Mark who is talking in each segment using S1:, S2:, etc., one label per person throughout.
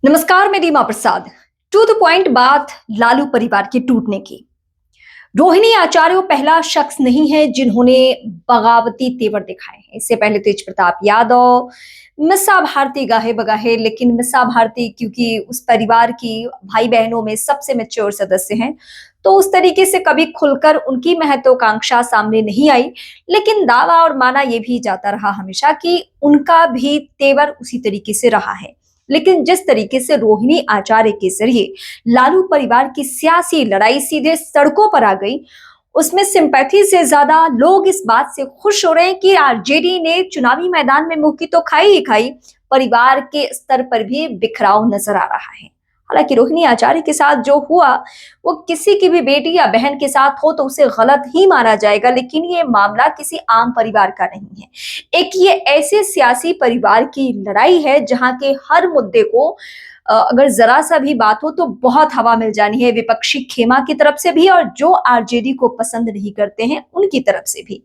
S1: नमस्कार, मैं दीमा प्रसाद। To the point बात लालू परिवार के टूटने की। रोहिणी आचार्य वो पहला शख्स नहीं है जिन्होंने बगावती तेवर दिखाए हैं। इससे पहले तेज प्रताप यादव, मिसा भारती गाहे बगाहे, लेकिन मिसा भारती क्योंकि उस परिवार की भाई बहनों में सबसे मैच्योर सदस्य हैं, तो उस तरीके से कभी खुलकर उनकी महत्वाकांक्षा सामने नहीं आई। लेकिन दावा और माना यह भी जाता रहा हमेशा कि उनका भी तेवर उसी तरीके से रहा है। लेकिन जिस तरीके से रोहिणी आचार्य के जरिए लालू परिवार की सियासी लड़ाई सीधे सड़कों पर आ गई, उसमें सिंपैथी से ज्यादा लोग इस बात से खुश हो रहे हैं कि आरजेडी ने चुनावी मैदान में मुंह की तो खाई ही खाई, परिवार के स्तर पर भी बिखराव नजर आ रहा है। हालांकि रोहिणी आचार्य के साथ जो हुआ वो किसी की भी बेटी या बहन के साथ हो तो उसे गलत ही माना जाएगा, लेकिन ये मामला किसी आम परिवार का नहीं है। एक ये ऐसे सियासी परिवार की लड़ाई है जहां के हर मुद्दे को अगर जरा सा भी बात हो तो बहुत हवा मिल जानी है, विपक्षी खेमा की तरफ से भी और जो आरजेडी को पसंद नहीं करते हैं उनकी तरफ से भी।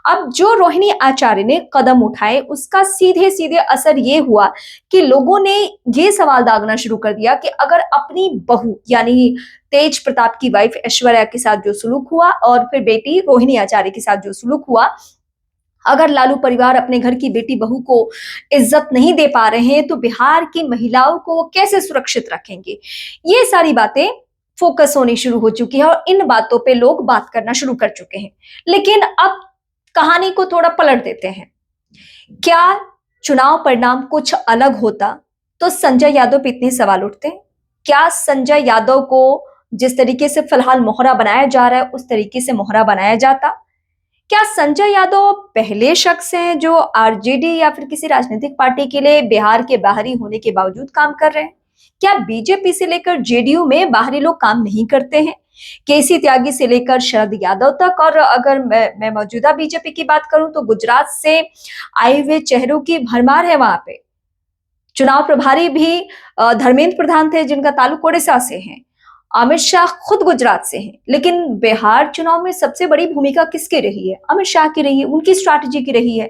S1: अब जो रोहिणी आचार्य ने कदम उठाए उसका सीधे सीधे असर ये हुआ कि लोगों ने ये सवाल दागना शुरू कर दिया कि अगर अपनी बहू यानी तेज प्रताप की वाइफ ऐश्वर्या के साथ जो सुलूक हुआ और फिर बेटी रोहिणी आचार्य के साथ जो सुलूक हुआ, अगर लालू परिवार अपने घर की बेटी बहू को इज्जत नहीं दे पा रहे हैं तो बिहार की महिलाओं को वो कैसे सुरक्षित रखेंगे। ये सारी बातें फोकस होनी शुरू हो चुकी है और इन बातों पे लोग बात करना शुरू कर चुके हैं। लेकिन अब कहानी को थोड़ा पलट देते हैं। क्या चुनाव परिणाम कुछ अलग होता तो संजय यादव पे इतने सवाल उठते? क्या संजय यादव को जिस तरीके से फिलहाल मोहरा बनाया जा रहा है उस तरीके से मोहरा बनाया जाता? क्या संजय यादव पहले शख्स हैं जो आरजेडी या फिर किसी राजनीतिक पार्टी के लिए बिहार के बाहरी होने के बावजूद काम कर रहे हैं? क्या बीजेपी से लेकर जेडीयू में बाहरी लोग काम नहीं करते हैं? केसी त्यागी से लेकर शरद यादव तक, और अगर मैं मौजूदा बीजेपी की बात करूं तो गुजरात से आए हुए चेहरों की भरमार है वहां पे। चुनाव प्रभारी भी धर्मेंद्र प्रधान थे जिनका ताल्लुक ओडिशा से है। अमित शाह खुद गुजरात से हैं, लेकिन बिहार चुनाव में सबसे बड़ी भूमिका किसकी रही है? अमित शाह की रही है, उनकी स्ट्रैटेजी की रही है।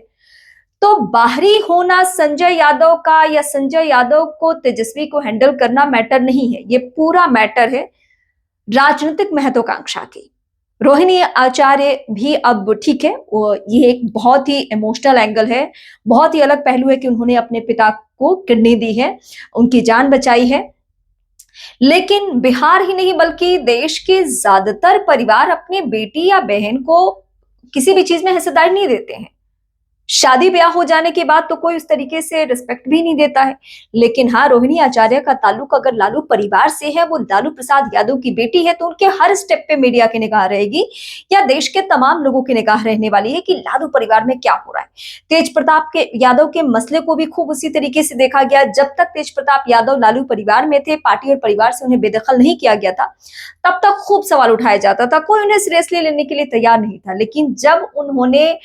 S1: तो बाहरी होना संजय यादव का या संजय यादव को तेजस्वी को हैंडल करना मैटर नहीं है, ये पूरा मैटर है राजनीतिक महत्वाकांक्षा की। रोहिणी आचार्य भी अब ठीक है, वो ये एक बहुत ही इमोशनल एंगल है, बहुत ही अलग पहलू है कि उन्होंने अपने पिता को किडनी दी है, उनकी जान बचाई है। लेकिन बिहार ही नहीं बल्कि देश के ज्यादातर परिवार अपनी बेटी या बहन को किसी भी चीज में हिस्सेदारी नहीं देते हैं। शादी ब्याह हो जाने के बाद तो कोई उस तरीके से रिस्पेक्ट भी नहीं देता है। लेकिन हाँ, रोहिणी आचार्य का ताल्लुक अगर लालू परिवार से है, वो लालू प्रसाद यादव की बेटी है, तो उनके हर स्टेप पे मीडिया की निगाह रहेगी या देश के तमाम लोगों की निगाह रहने वाली है कि लालू परिवार में क्या हो रहा है। तेज प्रताप के यादव के मसले को भी खूब उसी तरीके से देखा गया। जब तक तेज प्रताप यादव लालू परिवार में थे, पार्टी और परिवार से उन्हें बेदखल नहीं किया गया था, तब तक खूब सवाल उठाया जाता था, कोई उन्हें सीरियसली लेने के लिए तैयार नहीं था। लेकिन जब उन्होंने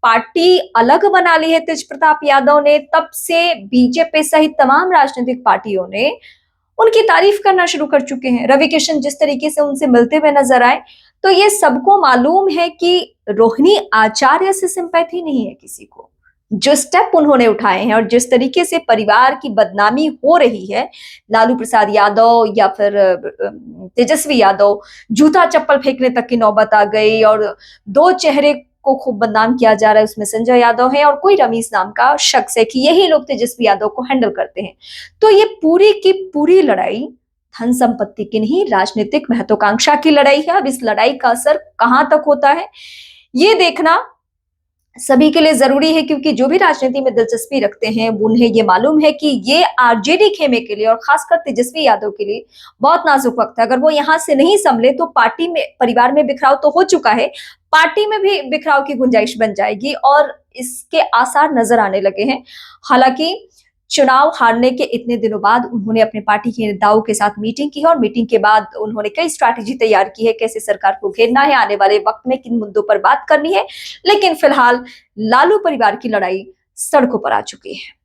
S1: पार्टी अलग बना ली है तेज प्रताप यादव ने, तब से बीजेपी सहित तमाम राजनीतिक पार्टियों ने उनकी तारीफ करना शुरू कर चुके हैं। रवि किशन जिस तरीके से उनसे मिलते हुए नजर आए, तो ये सबको मालूम है कि रोहिणी आचार्य से सिंपैथी नहीं है किसी को। जो स्टेप उन्होंने उठाए हैं और जिस तरीके से परिवार की बदनामी हो रही है, लालू प्रसाद यादव या फिर तेजस्वी यादव, जूता चप्पल फेंकने तक की नौबत आ गई और दो चेहरे को खूब बदनाम किया जा रहा है, उसमें संजय यादव है और कोई रमीज नाम का शख्स है कि यही लोग तेजस्वी यादव को हैंडल करते हैं। तो ये पूरी की पूरी लड़ाई धन संपत्ति की नहीं, राजनीतिक महत्वाकांक्षा की लड़ाई है। अब इस लड़ाई का असर कहां तक होता है ये देखना सभी के लिए जरूरी है, क्योंकि जो भी राजनीति में दिलचस्पी रखते हैं उन्हें ये मालूम है कि ये आरजेडी खेमे के लिए और खासकर तेजस्वी यादव के लिए बहुत नाजुक वक्त है। अगर वो यहां से नहीं संभले तो पार्टी में, परिवार में बिखराव तो हो चुका है, पार्टी में भी बिखराव की गुंजाइश बन जाएगी और इसके आसार नजर आने लगे हैं। हालांकि चुनाव हारने के इतने दिनों बाद उन्होंने अपने पार्टी के नेताओं के साथ मीटिंग की है और मीटिंग के बाद उन्होंने कई स्ट्रैटेजी तैयार की है, कैसे सरकार को घेरना है, आने वाले वक्त में किन मुद्दों पर बात करनी है। लेकिन फिलहाल लालू परिवार की लड़ाई सड़कों पर आ चुकी है।